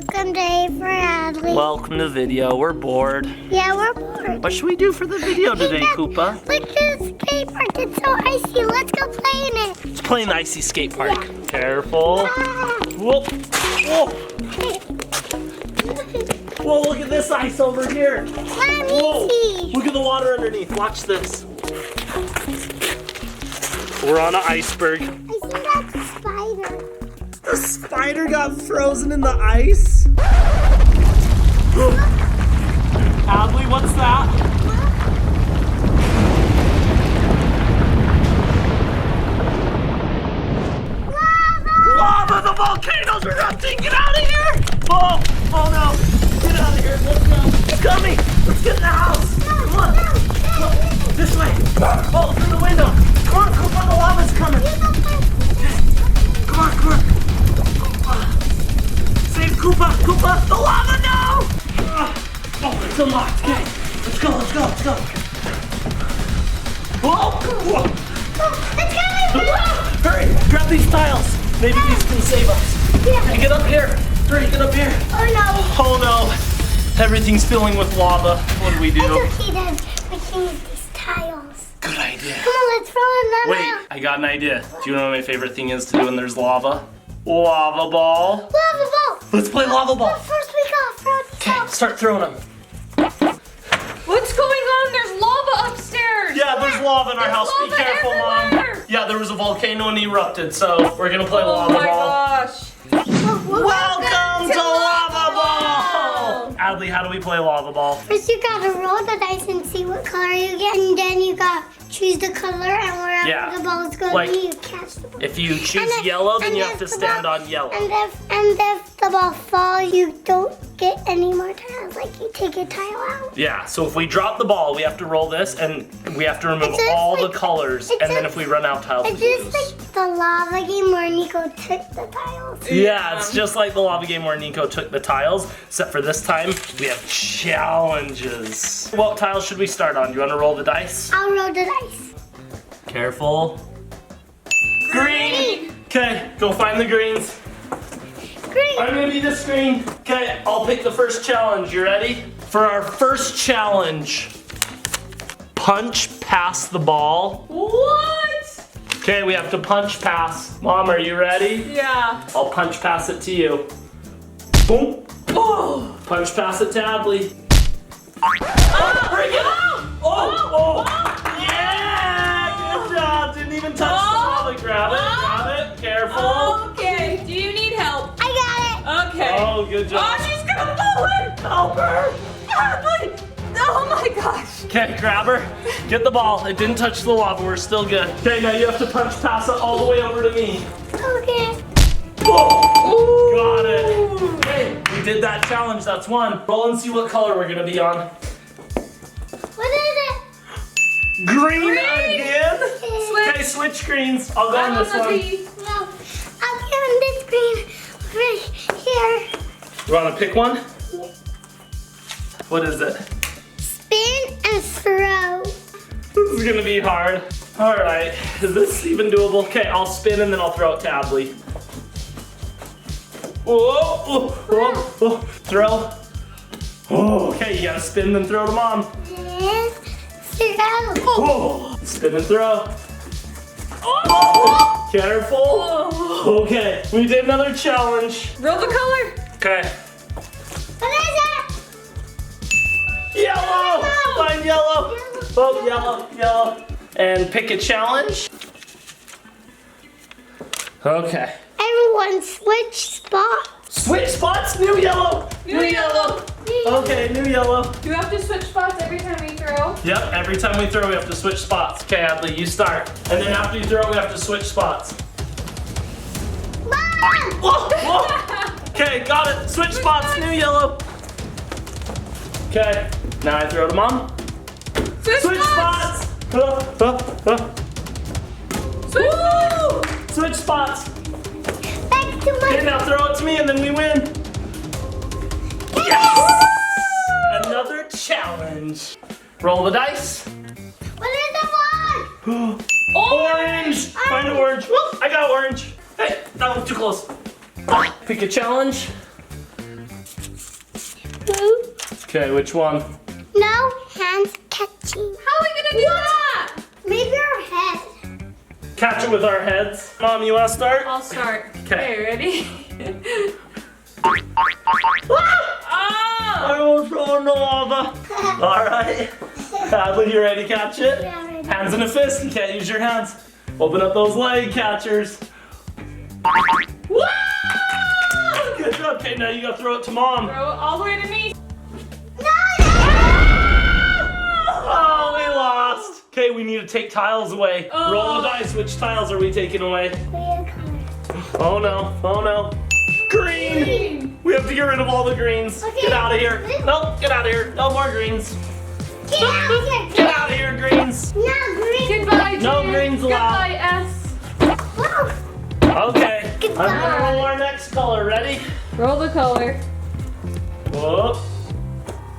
welcome day for Adley. Welcome to the video. We're bored. Yeah, we're bored. What should we do for the video today, Koopa? Look at the skate park. It's so icy. Let's go play in it. Let's play in the icy skate park. Yeah. Careful. Whoa. Whoa. Whoa, look at this ice over here. Whoa. Look at the water underneath. Watch this. We're on an iceberg. I see that spider. The spider got frozen in the ice? Adley, what's that? Lava! The volcano's erupting! Get out of here! Oh no! Get out of here! Let's go! It's coming! Let's get in the house! Come on! This way! Oh, through the window! Come on, Koopa, the lava's coming! Come on! Save Koopa! Koopa! The lava, no! Oh, it's unlocked. Okay, let's go. Whoa! It's coming! Hurry! Grab these tiles. Maybe these can save us. Yeah. Hey, get up here. Hurry, get up here. Oh no. Oh no. Everything's filling with lava. What do we do? It's okay, Dad. We can use these tiles. Good idea. Come on, let's throw them Wait, out. I got an idea. Do you know what my favorite thing is to do when there's lava? Lava ball. Lava ball. Let's play lava ball. But first we gotta throw these Okay, out. start throwing them. What's going on? There's lava upstairs! Yeah, there's lava in our house. Be lava careful, everywhere. Mom. Yeah, there was a volcano and erupted, so we're gonna play lava Oh my ball. gosh! Welcome to lava ball! Adley, how do we play lava ball? First you gotta roll the dice and see what color you get, and then you gotta choose the color, and wherever Yeah. the ball is going Like, to be, you catch the ball. If you choose And if- yellow, then and you if have to the stand ball- on yellow. And if the ball falls, you don't get any more tiles. Like you take a tile out. Yeah, so if we drop the ball, we have to roll this, and we have to remove It's just all the like- colors, it's and then just- if we run out tiles, It's we just lose. like the lava game where Nico took the tiles. Yeah, it's just like the lava game where Nico took the tiles, except for this time, we have challenges. What tiles should we start on? Do you want to roll the dice? I'll roll the dice. Careful. Green! Okay, go find the greens. Green. I'm gonna be this green. Okay, I'll pick the first challenge. You ready? For our first challenge, punch past the ball. What? Okay, we have to punch pass. Mom, are you ready? Yeah. I'll punch pass it to you. Boom. Oh! Punch pass it to Adley. Bring it up! Oh! Yeah! Good job! Didn't even touch the ball. Grab it. Careful. Okay, do you need help? I got Okay. Oh, good job. Oh, she's gonna fall in! Help her! Adley! Oh my gosh! Okay, grab her. Get the ball. It didn't touch the lava. We're still good. Okay, now you have to punch pass it all the way over to me. it. Okay. Whoa! Got it. Okay, we did that challenge. That's one. Roll and see what color we're gonna be on. What is it? Green Green. again? Okay, switch screens. I'll go on this one. Well, I'll give him this green right here. You wanna pick one? What is it? Spin and throw. This is gonna be hard. All right, is this even doable? Okay, I'll spin and then I'll throw it to Adley. Whoa, whoa. Throw. Oh, okay, you gotta spin and throw to Mom. This throw. Whoa, spin and throw. Oh, careful. Okay, we did another challenge. Roll the color! Okay, What is yellow. Find yellow. Oh, yellow. And pick a challenge. Okay. Everyone switch spots. Switch spots, new yellow. New yellow! Okay, new yellow. Do you have to switch spots every time we throw? Yep, every time we throw, we have to switch spots. Okay, Adley, you start. And then after you throw, we have to switch spots. Mom! Whoa, whoa. Okay, got it. Switch spots, new yellow. Okay, now I throw to Mom. Switch spots. Woo! Switch spots. Back to my. Okay, now throw it to me and then we win. Yes! Another challenge. Roll the dice. What is the one? Orange! Find orange. Whoop, I got orange. Hey, that was too close. Pick a challenge. Okay, which one? No hands catching. How are we gonna do that? Maybe our head. Catch it with our heads. Mom, you want to start? I'll start. 'Kay. Okay, ready? I was throwing the lava. All right. Adley, you ready to catch it? Yeah, ready. Hands in a fist. You can't use your hands. Open up those leg catchers. Woo! Good job. Okay, now you gotta throw it to Mom. Throw it all the way to me. Oh, we lost. Okay, we need to take tiles away. Roll the dice. Which tiles are we taking away? Oh no. Oh no. Green. We have to get rid of all the greens. Okay. Get out of here. Nope, get out of here. No more greens. Get out of here. Get out of here, greens. No green. Goodbye, No Jen. greens allowed. Goodbye, S. Whoa. Okay. Goodbye. I'm gonna roll our next color. Ready? Roll the color. Whoa.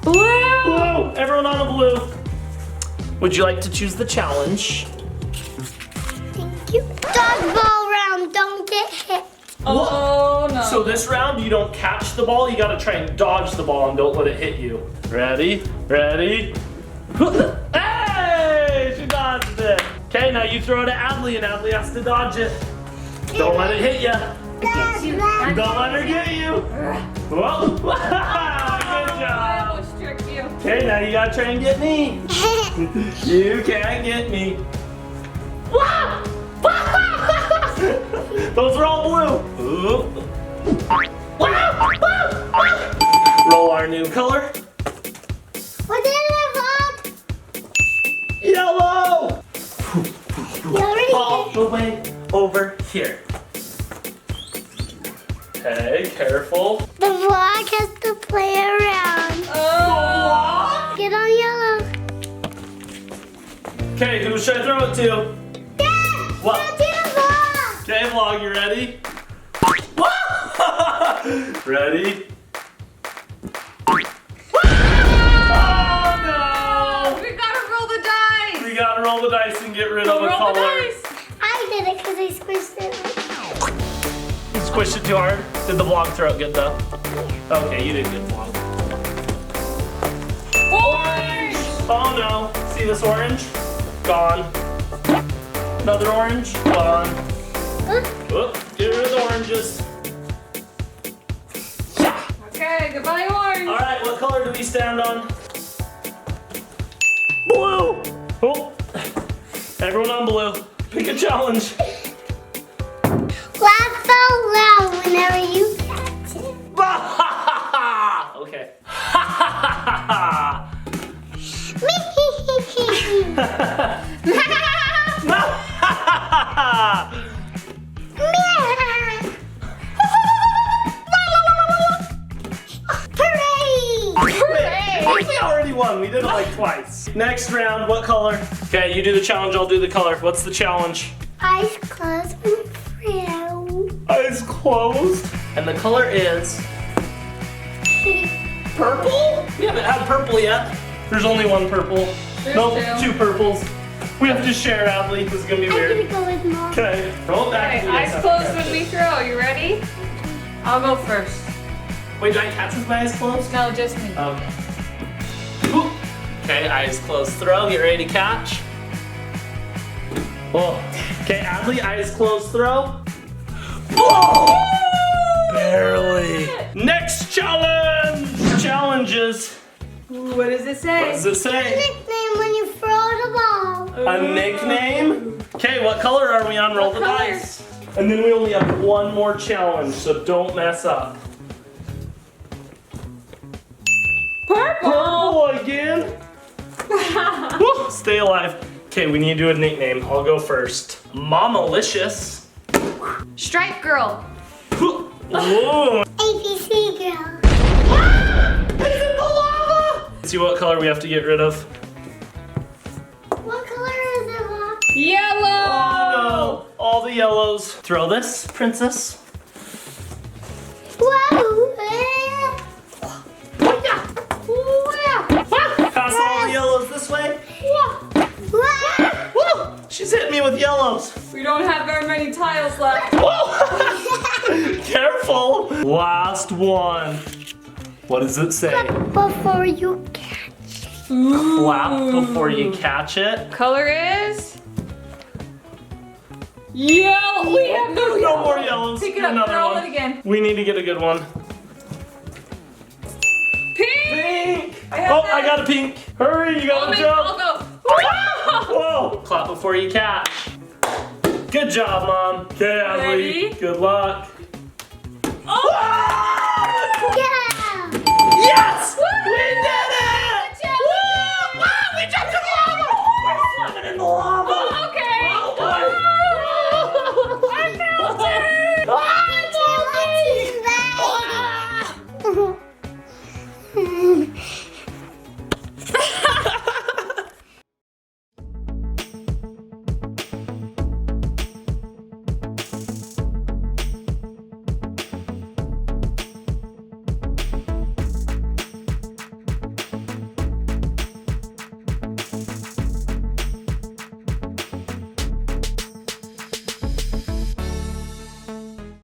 Blue. Blue. Everyone on a blue. Would you like to choose the challenge? Thank you. Dodgeball round. Don't get hit. Oh no. So this round, you don't catch the ball. You gotta try and dodge the ball and don't let it hit you. Ready? Ready? Hey! She dodged it. Okay, now you throw it at Adley and Adley has to dodge it. Don't let it hit you. Don't let her get you. Whoa! Good I job. almost tricked you. Okay, now you gotta try and get me. You can't get me. Those are all blue. Roll our new color. What did I vlog? Yellow. You already All the way over here. Okay, careful. The vlog has to play around. Oh. Get on yellow. Okay, who should I throw it to? Dad! What? Go to the vlog! Okay, vlog, you ready? Ready? Oh no! We gotta roll the dice. We gotta roll the dice and get rid of a Roll color. the dice. I did it because I squished it. You squished it too hard? Did the vlog throw it good though? Okay, you did good vlog. Orange. Oh no. See this orange? Gone. Another orange? Gone. Whoop. Get rid of the oranges. Okay, goodbye, orange. Alright, what color do we stand on? Blue! Oh. Everyone on blue. Pick a challenge. Laugh out loud whenever you catch it. Okay. Hooray! We already won. We did it like twice. Next round, what color? Okay, you do the challenge, I'll do the color. What's the challenge? Eyes closed and frown. Eyes closed. And the color is purple? We haven't had purple yet. There's only one purple. There's Nope, two. two purples. We have to share, Adley. This is gonna be I'm gonna weird. go with mom. Okay, roll it back. Okay, You guys eyes have to closed catch when it. we throw. You ready? I'll go first. Wait, do I catch with my eyes closed? No, just me. Okay. Ooh. Okay, eyes closed, throw. Get ready to catch. Oh. Okay, Adley, eyes closed, throw. Whoa! Barely. Next challenge! Challenges. Ooh, what does it What say? does it say? Nickname when you throw the ball. A nickname? Okay, what color are we on? Roll the color? dice. And then we only have one more challenge, so don't mess up. Purple. Purple again? Woo, stay alive. Okay, we need to do a nickname. I'll go first. Mamalicious. Stripe girl. Ooh. ABC girl. It's in the lava! See what color we have to get rid of. What color is it, Mom? Yellow. Oh no, all the yellows. Throw this, princess. Whoa! Pass all the yellows this way. Whoa! Woo! She's hitting me with yellows. We don't have very many tiles left. Whoa! Careful. Last one. What does it say? Before you catch. Clap before you catch it. Color is yellow. We have no No yellow. more yellows. Pick it Do up. another Throw one. it again. We need to get a good one. Pink. Pink. I have Oh, that. I got a pink. Hurry, you gotta I'll jump. go. Whoa. Clap before you catch. Good job, Mom. Okay, Adley. Ready? Good luck. Oh! Yeah! Yes! We did